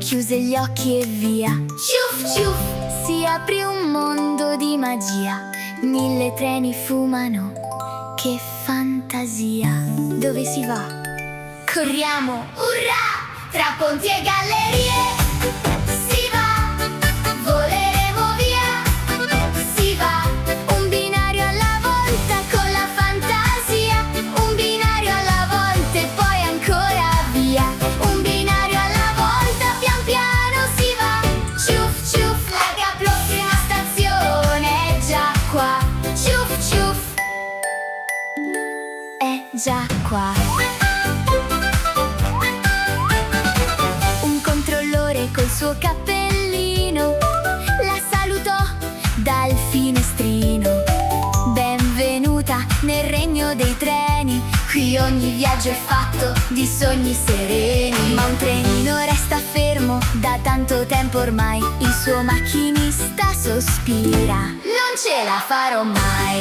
chiuse gli occhi e via. Ciuff ciuff, si aprì un mondo di magia. 1000 treni fumano, che fantasia. Dove si va? Corriamo! Urrà! Tra ponti e gallerie si va, voleremo via. Si va, un binario alla volta con la fantasia. Un binario alla volta e poi ancora via. Un binario alla volta, pian piano si va. Ciuff ciuff, la prossima stazione è già qua. Ciuff ciuff, è già qua. Col suo cappellino la salutò dal finestrino. Benvenuta nel regno dei treni, qui ogni viaggio è fatto di sogni sereni. Ma un trenino resta fermo da tanto tempo ormai. Il suo macchinista sospira: non ce la farò mai.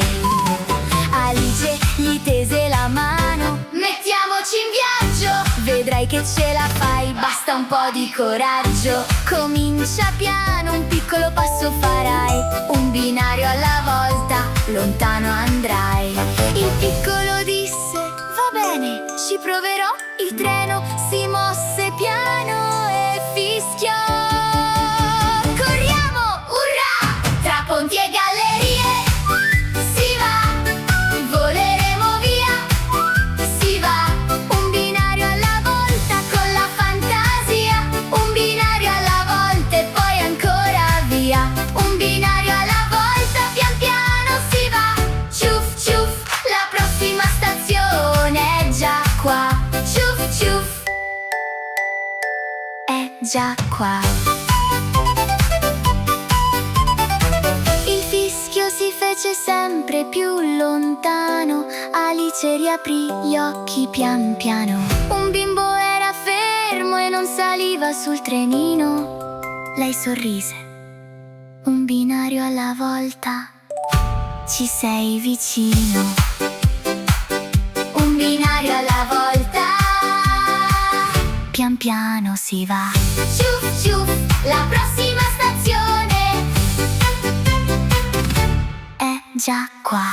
Alice gli tese la mano: mettiamoci in viaggio, vedrai che ce la fai, basta un po' di coraggio. Comincia piano, un piccolo passo farai. Un binario alla volta, lontano andrai. Il piccolo disse: va bene, ci proverò. Il treno si mosse piano e fischiò. Corriamo, urrà! Tra ponti e gallerie si va, voleremo via. Si va, un binario alla volta con la fantasia. Un binario alla volta e poi ancora via. Un binario alla volta, pian piano si va. Ciuff ciuff, la prossima stazione è già qua. Ciuff ciuff, è già qua. Il fischio si fece sempre più lontano. Alice riaprì gli occhi pian piano. Un bimbo era fermo e non saliva sul trenino. Lei sorrise: un binario alla volta, ci sei vicino. Un binario alla volta, pian piano si va. Ciuff ciuff, la prossima stazione è già qua.